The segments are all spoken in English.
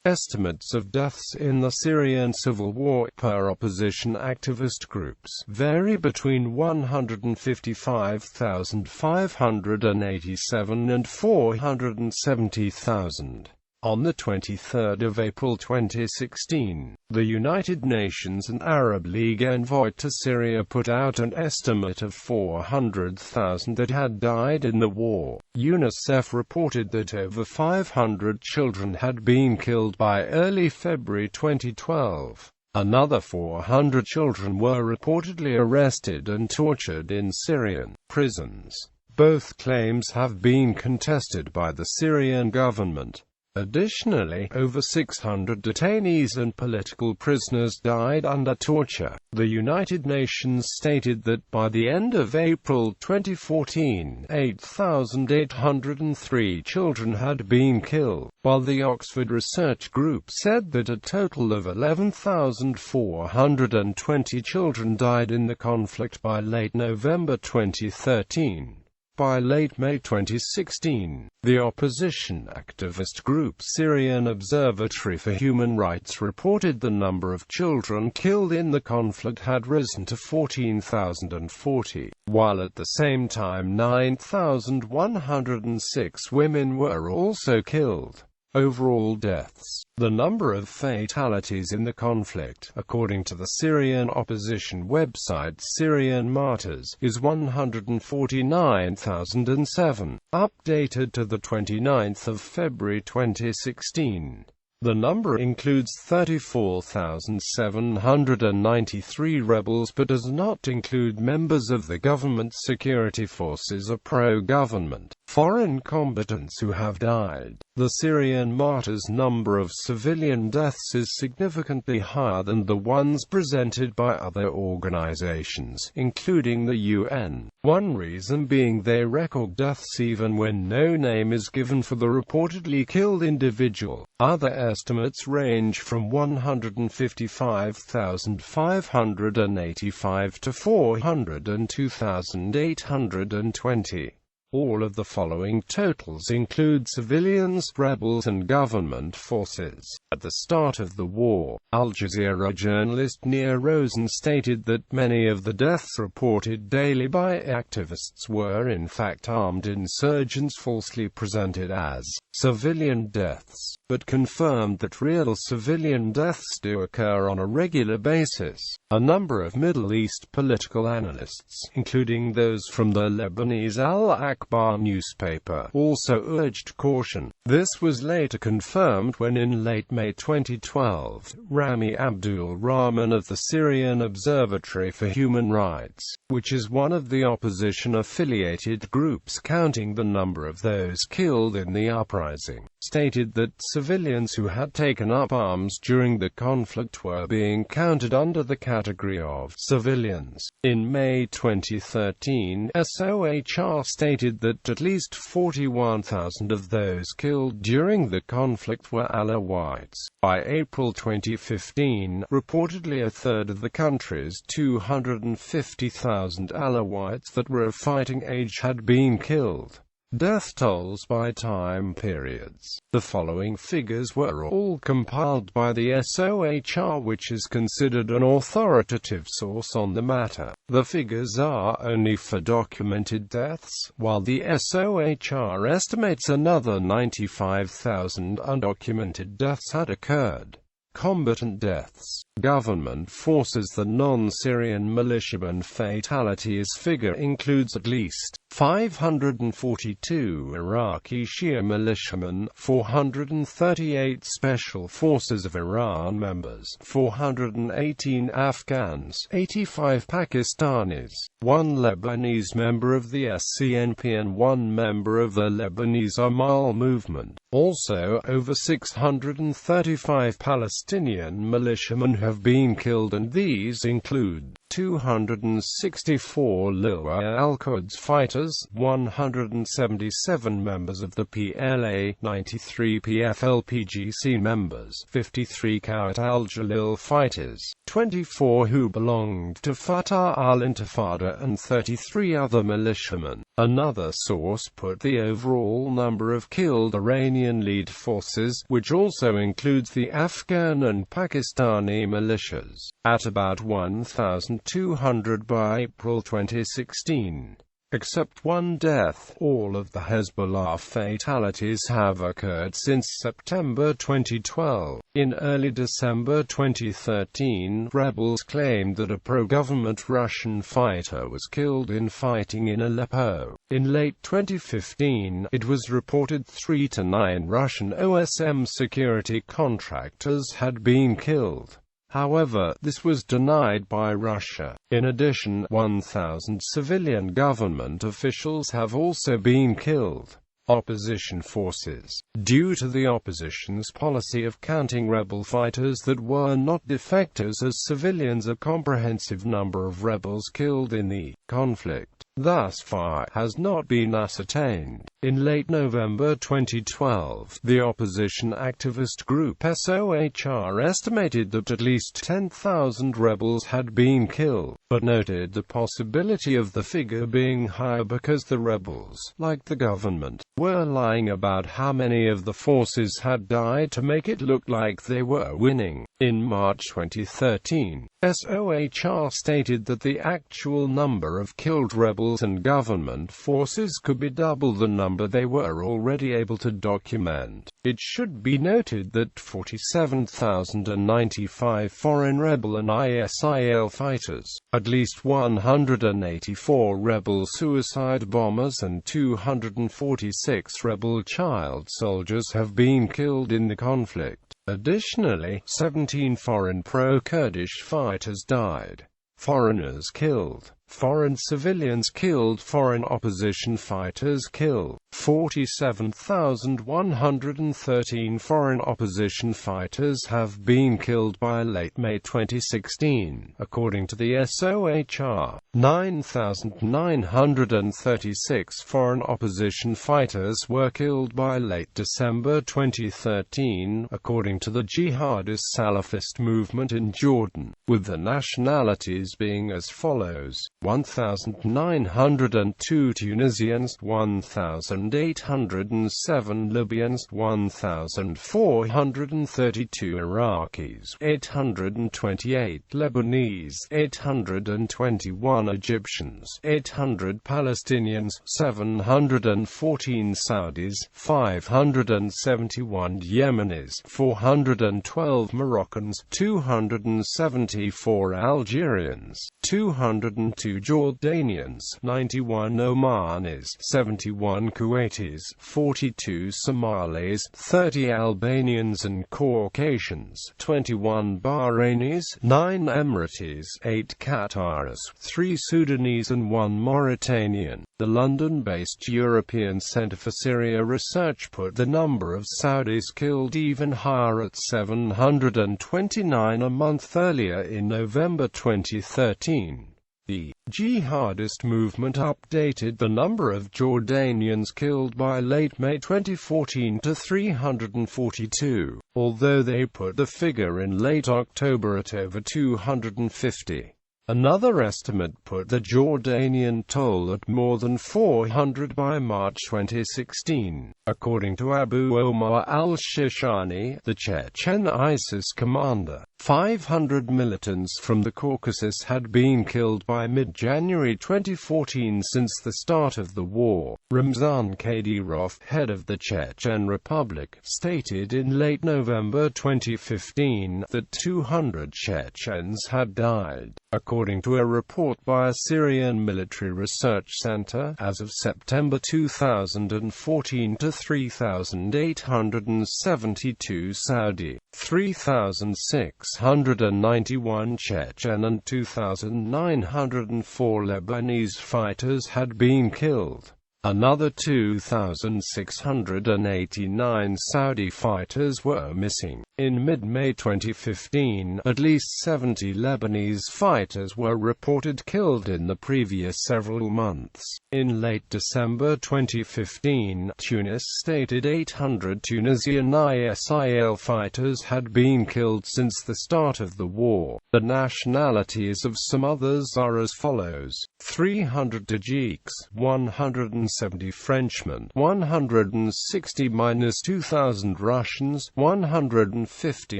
Estimates of deaths in the Syrian Civil War per opposition activist groups vary between 155,587 and 470,000. On 23 April 2016, the United Nations and Arab League Envoy to Syria put out an estimate of 400,000 that had died in the war. UNICEF reported that over 500 children had been killed by early February 2012. Another 400 children were reportedly arrested and tortured in Syrian prisons. Both claims have been contested by the Syrian government. Additionally, over 600 detainees and political prisoners died under torture. The United Nations stated that by the end of April 2014, 8,803 children had been killed, while the Oxford Research Group said that a total of 11,420 children died in the conflict by late November 2013. By late May 2016, the opposition activist group Syrian Observatory for Human Rights reported the number of children killed in the conflict had risen to 14,040, while at the same time 9,106 women were also killed. Overall deaths. The number of fatalities in the conflict, according to the Syrian opposition website Syrian Martyrs, is 149,007, updated to 29 February 2016. The number includes 34,793 rebels but does not include members of the government security forces or pro-government, foreign combatants who have died. The Syrian martyrs' number of civilian deaths is significantly higher than the ones presented by other organizations, including the UN. One reason being they record deaths even when no name is given for the reportedly killed individual. Other estimates range from 155,585 to 402,820. All of the following totals include civilians, rebels and government forces. At the start of the war, Al Jazeera journalist Nir Rosen stated that many of the deaths reported daily by activists were in fact armed insurgents falsely presented as civilian deaths, but confirmed that real civilian deaths do occur on a regular basis. A number of Middle East political analysts, including those from the Lebanese Al-Akhbar newspaper, also urged caution. This was later confirmed when in late May 2012, Rami Abdul Rahman of the Syrian Observatory for Human Rights, which is one of the opposition-affiliated groups counting the number of those killed in the uprising, stated that civilians who had taken up arms during the conflict were being counted under the category of civilians. In May 2013, SOHR stated that at least 41,000 of those killed during the conflict were Alawites. By April 2015, reportedly a third of the country's 250,000 Alawites that were of fighting age had been killed. Death tolls by time periods. The following figures were all compiled by the SOHR, which is considered an authoritative source on the matter. The figures are only for documented deaths, while the SOHR estimates another 95,000 undocumented deaths had occurred. Combatant deaths. Government forces. The non-Syrian militiaman fatalities figure includes at least 542 Iraqi Shia militiamen, 438 Special Forces of Iran members, 418 Afghans, 85 Pakistanis, 1 Lebanese member of the SCNP and 1 member of the Lebanese Amal movement. Also, over 635 Palestinian militiamen have been killed, and these include 264 Liwa al-Quds fighters fighters, 177 members of the PLA, 93 PFLP-GC members, 53 Qawat al-Jalil fighters, 24 who belonged to Fatah al-Intifada, and 33 other militiamen. Another source put the overall number of killed Iranian lead forces, which also includes the Afghan and Pakistani militias, at about 1,200 by April 2016. Except one death, all of the Hezbollah fatalities have occurred since September 2012. In early December 2013, rebels claimed that a pro-government Russian fighter was killed in fighting in Aleppo. In late 2015, it was reported 3 to 9 Russian OSM security contractors had been killed. However, this was denied by Russia. In addition, 1,000 civilian government officials have also been killed. Opposition forces. Due to the opposition's policy of counting rebel fighters that were not defectors as civilians, a comprehensive number of rebels killed in the conflict thus far has not been ascertained. In late November 2012, the opposition activist group SOHR estimated that at least 10,000 rebels had been killed, but noted the possibility of the figure being higher because the rebels, like the government, were lying about how many of the forces had died to make it look like they were winning. In March 2013, SOHR stated that the actual number of killed rebels and government forces could be double the number they were already able to document. It should be noted that 47,095 foreign rebel and ISIL fighters, at least 184 rebel suicide bombers and 246 rebel child soldiers have been killed in the conflict. Additionally, 17 foreign pro-Kurdish fighters died. Foreigners killed. Foreign civilians killed. Foreign opposition fighters killed. 47,113 foreign opposition fighters have been killed by late May 2016, according to the SOHR. 9,936 foreign opposition fighters were killed by late December 2013, according to the jihadist Salafist movement in Jordan, with the nationalities being as follows: 1,902 Tunisians, 1,807 Libyans, 1,432 Iraqis, 828 Lebanese, 821 Egyptians, 800 Palestinians, 714 Saudis, 571 Yemenis, 412 Moroccans, 274 Algerians, 202 Jordanians, 91 Omanis, 71 Kuwaitis, 42 Somalis, 30 Albanians and Caucasians, 21 Bahrainis, 9 Emiratis, 8 Qataris, 3 Sudanese and 1 Mauritanian. The London-based European Centre for Syria Research put the number of Saudis killed even higher at 729 a month earlier in November 2013. The jihadist movement updated the number of Jordanians killed by late May 2014 to 342, although they put the figure in late October at over 250. Another estimate put the Jordanian toll at more than 400 by March 2016. According to Abu Omar al-Shishani, the Chechen ISIS commander, 500 militants from the Caucasus had been killed by mid-January 2014 since the start of the war. Ramzan Kadyrov, head of the Chechen Republic, stated in late November 2015 that 200 Chechens had died. According to a report by a Syrian military research center, as of September 2014 to 3,872 Saudi, 3,691 Chechen and 2,904 Lebanese fighters had been killed. Another 2,689 Saudi fighters were missing. In mid-May 2015, at least 70 Lebanese fighters were reported killed in the previous several months. In late December 2015, Tunis stated 800 Tunisian ISIL fighters had been killed since the start of the war. The nationalities of some others are as follows: 300 Tajiks, 170 Frenchmen, 160–2,000 Russians, 150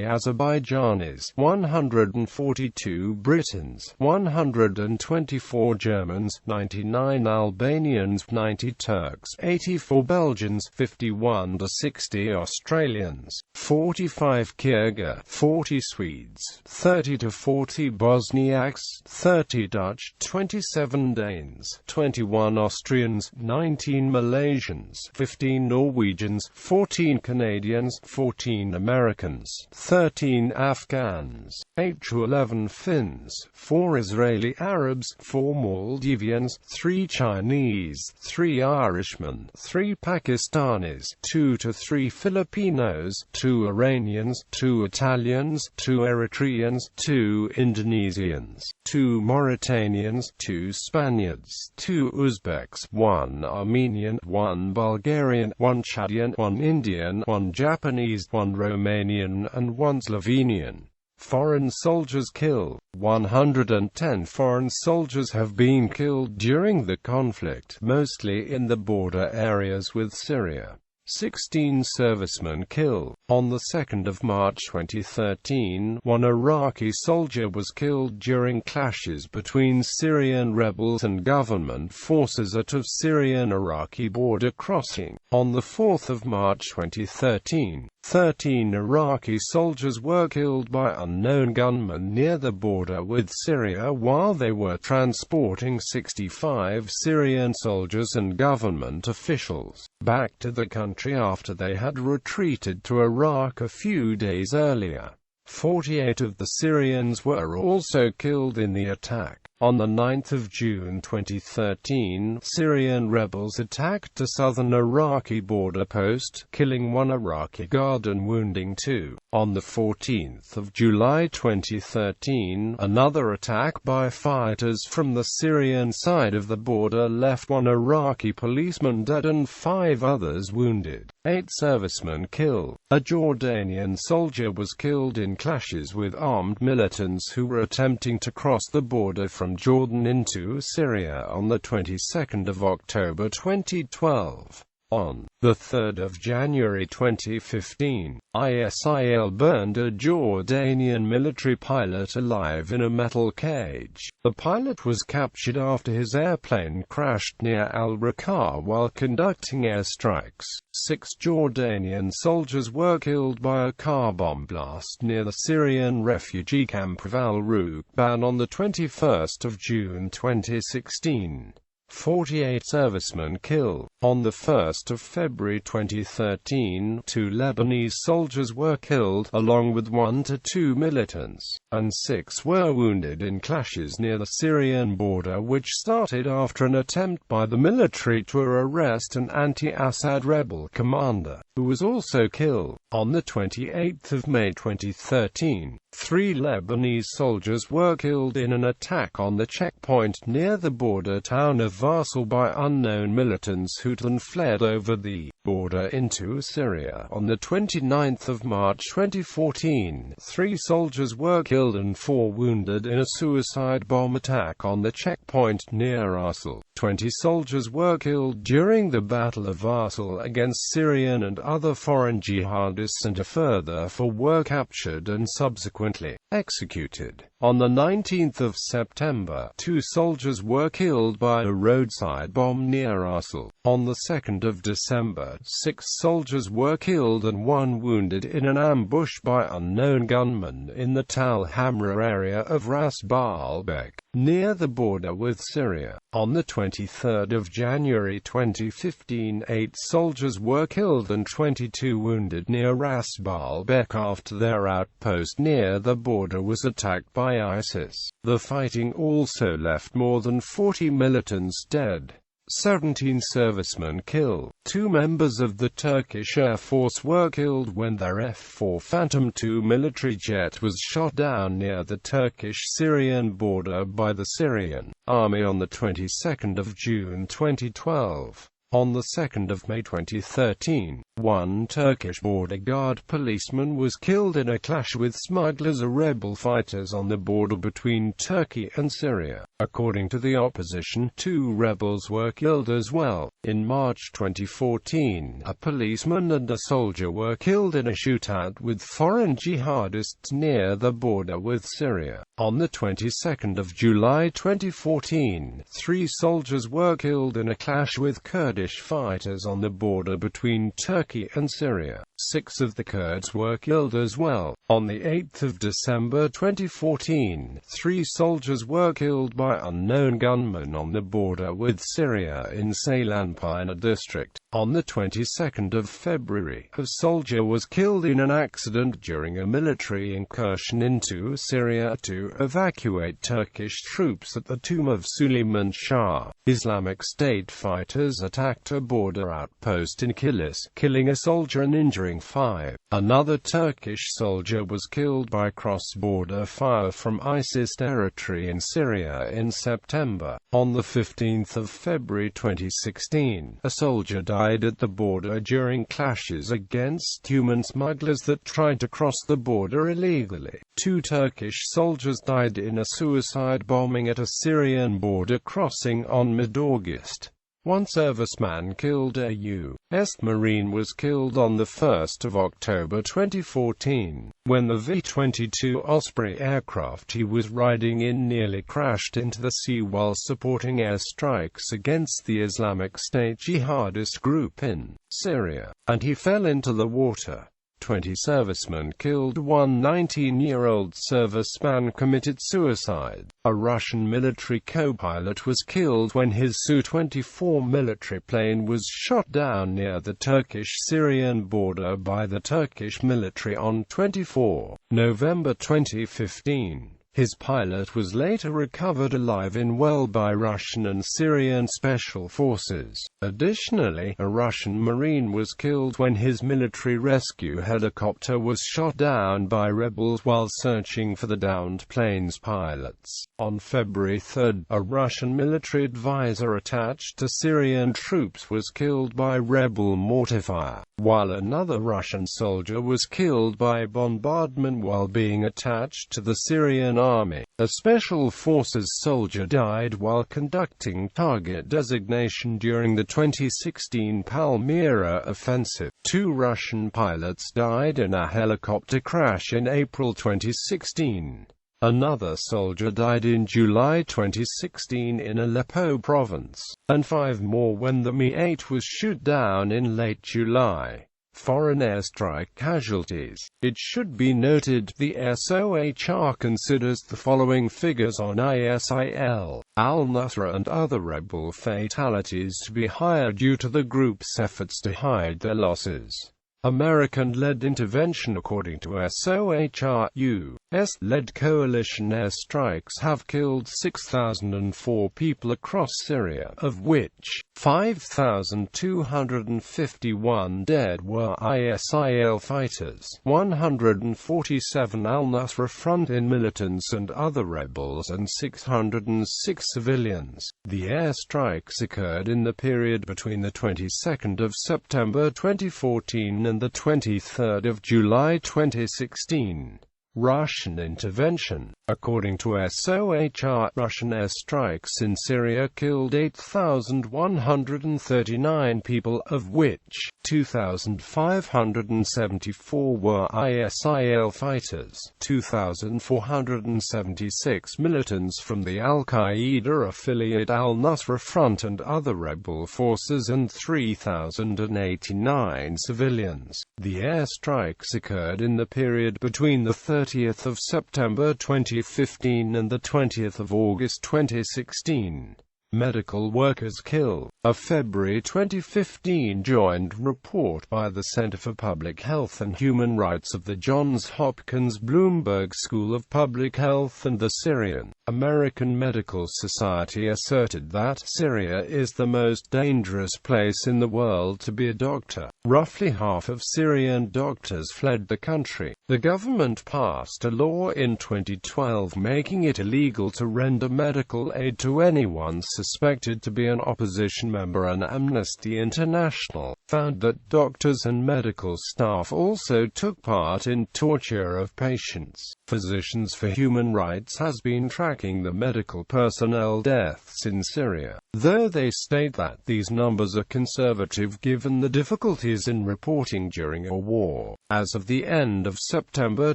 Azerbaijanis, 142 Britons, 124 Germans, 99 Albanians, 90 Turks, 84 Belgians, 51 to 60 Australians, 45 Kyrgyz, 40 Swedes, 30 to 40 Bosniaks, 30 Dutch, 27 Danes, 21 Austrians, 19 Malaysians, 15 Norwegians, 14 Canadians, 14 Americans, 13 Afghans, 8 to 11 Finns, 4 Israeli Arabs, 4 Maldivians, 3 Chinese, 3 Irishmen, 3 Pakistanis, 2 to 3 Filipinos, 2 Iranians, 2 Italians, 2 Eritreans, 2 Indonesians, 2 Mauritanians, 2 Spaniards, 2 Uzbeks, 1 Armenian, 1 Bulgarian, 1 Chadian, 1 Indian, 1 Japanese, 1 Romanian and 1 Slovenian. Foreign soldiers killed. 110 foreign soldiers have been killed during the conflict, mostly in the border areas with Syria. 16 servicemen killed. On the 2nd of March 2013, one Iraqi soldier was killed during clashes between Syrian rebels and government forces at a Syrian-Iraqi border crossing. On the 4th of March 2013, 13 Iraqi soldiers were killed by unknown gunmen near the border with Syria while they were transporting 65 Syrian soldiers and government officials back to the country after they had retreated to Iraq a few days earlier. 48 of the Syrians were also killed in the attack. On the 9th of June 2013, Syrian rebels attacked a southern Iraqi border post, killing 1 Iraqi guard and wounding 2. On the 14th of July 2013, another attack by fighters from the Syrian side of the border left 1 Iraqi policeman dead and 5 others wounded. 8 servicemen killed. A Jordanian soldier was killed in clashes with armed militants who were attempting to cross the border from Jordan into Syria on the 22nd of October 2012. On the 3rd of January 2015, ISIL burned a Jordanian military pilot alive in a metal cage. The pilot was captured after his airplane crashed near Al-Raqqa while conducting airstrikes. 6 Jordanian soldiers were killed by a car bomb blast near the Syrian refugee camp of Al-Rukban on the 21st of June 2016. 48 servicemen killed. On the 1st of February 2013, 2 Lebanese soldiers were killed, along with 1 to 2 militants, and 6 were wounded in clashes near the Syrian border which started after an attempt by the military to arrest an anti-Assad rebel commander, who was also killed. On the 28th of May 2013, 3 Lebanese soldiers were killed in an attack on the checkpoint near the border town of Varsal by unknown militants who then fled over the border into Syria. On the 29th of March 2014, 3 soldiers were killed and 4 wounded in a suicide bomb attack on the checkpoint near Arsal. 20 soldiers were killed during the Battle of Arsal against Syrian and other foreign jihadists, and a further 4 were captured and subsequently executed. On the 19th of September, 2 soldiers were killed by a roadside bomb near Arsal. On the 2nd of December, 6 soldiers were killed and 1 wounded in an ambush by unknown gunmen in the Tal Hamra area of Ras Baalbek, near the border with Syria. On the 23rd of January 2015, 8 soldiers were killed and 22 wounded near Ras Baalbek after their outpost near the border was attacked by ISIS. The fighting also left more than 40 militants dead. 17 servicemen killed. 2 members of the Turkish Air Force were killed when their F-4 Phantom II military jet was shot down near the Turkish-Syrian border by the Syrian army on the 22nd of June 2012. On the 2nd of May 2013, 1 Turkish border guard policeman was killed in a clash with smugglers or rebel fighters on the border between Turkey and Syria. According to the opposition, 2 rebels were killed as well. In March 2014, a policeman and a soldier were killed in a shootout with foreign jihadists near the border with Syria. On the 22nd of July 2014, 3 soldiers were killed in a clash with Kurdish fighters on the border between Turkey and Syria. 6 of the Kurds were killed as well. On the 8th of December 2014, 3 soldiers were killed by unknown gunmen on the border with Syria in Ceylanpınar district. On the 22nd of February, a soldier was killed in an accident during a military incursion into Syria to evacuate Turkish troops at the tomb of Süleyman Shah. Islamic State fighters attacked a border outpost in Kilis, killing a soldier and injuring 5. Another Turkish soldier was killed by cross-border fire from ISIS territory in Syria in September. On the 15th of February 2016, a soldier died at the border during clashes against human smugglers that tried to cross the border illegally. 2 Turkish soldiers died in a suicide bombing at a Syrian border crossing on mid-August. 1 serviceman killed. A U.S. Marine was killed on the 1st of October 2014, when the V-22 Osprey aircraft he was riding in nearly crashed into the sea while supporting airstrikes against the Islamic State jihadist group in Syria, and he fell into the water. 20 servicemen killed. 1 19-year-old serviceman committed suicide. A Russian military co-pilot was killed when his Su-24 military plane was shot down near the Turkish-Syrian border by the Turkish military on 24 November 2015. His pilot was later recovered alive in well by Russian and Syrian special forces. Additionally, a Russian Marine was killed when his military rescue helicopter was shot down by rebels while searching for the downed plane's pilots. On February 3, a Russian military advisor attached to Syrian troops was killed by rebel mortar fire, while another Russian soldier was killed by bombardment while being attached to the Syrian army. A special forces soldier died while conducting target designation during the 2016 Palmyra offensive. 2 Russian pilots died in a helicopter crash in April 2016. Another soldier died in July 2016 in Aleppo province, and 5 more when the Mi-8 was shot down in late July. Foreign airstrike casualties. It should be noted, the SOHR considers the following figures on ISIL, al-Nusra and other rebel fatalities to be higher due to the group's efforts to hide their losses. American-led intervention. According to SOHR, U.S.-led coalition airstrikes have killed 6,004 people across Syria, of which 5,251 dead were ISIL fighters, 147 al-Nusra front-end militants and other rebels, and 606 civilians. The airstrikes occurred in the period between the 22nd of September 2014 and the 23rd of July 2016. Russian intervention. According to SOHR, Russian airstrikes in Syria killed 8,139 people, of which 2,574 were ISIL fighters, 2,476 militants from the Al-Qaeda affiliate Al-Nusra Front and other rebel forces, and 3,089 civilians. The airstrikes occurred in the period between the 30th of September 2015 and the 20th of August 2016. medical workers kill. A February 2015 joint report by the Center for Public Health and Human Rights of the Johns Hopkins Bloomberg School of Public Health and the Syrian American Medical Society asserted that Syria is the most dangerous place in the world to be a doctor. Roughly half of Syrian doctors fled the country. The government passed a law in 2012 making it illegal to render medical aid to anyone suspected to be an opposition member, and Amnesty International found that doctors and medical staff also took part in torture of patients. Physicians for Human Rights has been tracking the medical personnel deaths in Syria, though they state that these numbers are conservative given the difficulties in reporting during a war. As of the end of September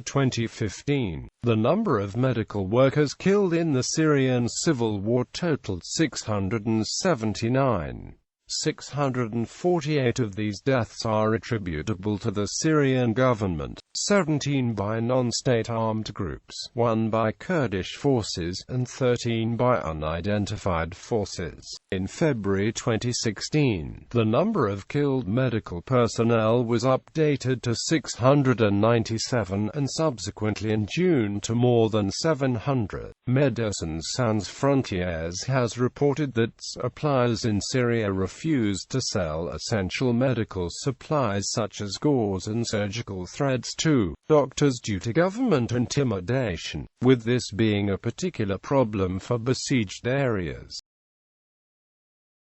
2015, the number of medical workers killed in the Syrian Civil War totaled 679. 648 of these deaths are attributable to the Syrian government, 17 by non-state armed groups, 1 by Kurdish forces, and 13 by unidentified forces. In February 2016, the number of killed medical personnel was updated to 697, and subsequently in June to more than 700. Médecins Sans Frontières has reported that suppliers in Syria refused to sell essential medical supplies such as gauze and surgical threads to doctors due to government intimidation, with this being a particular problem for besieged areas.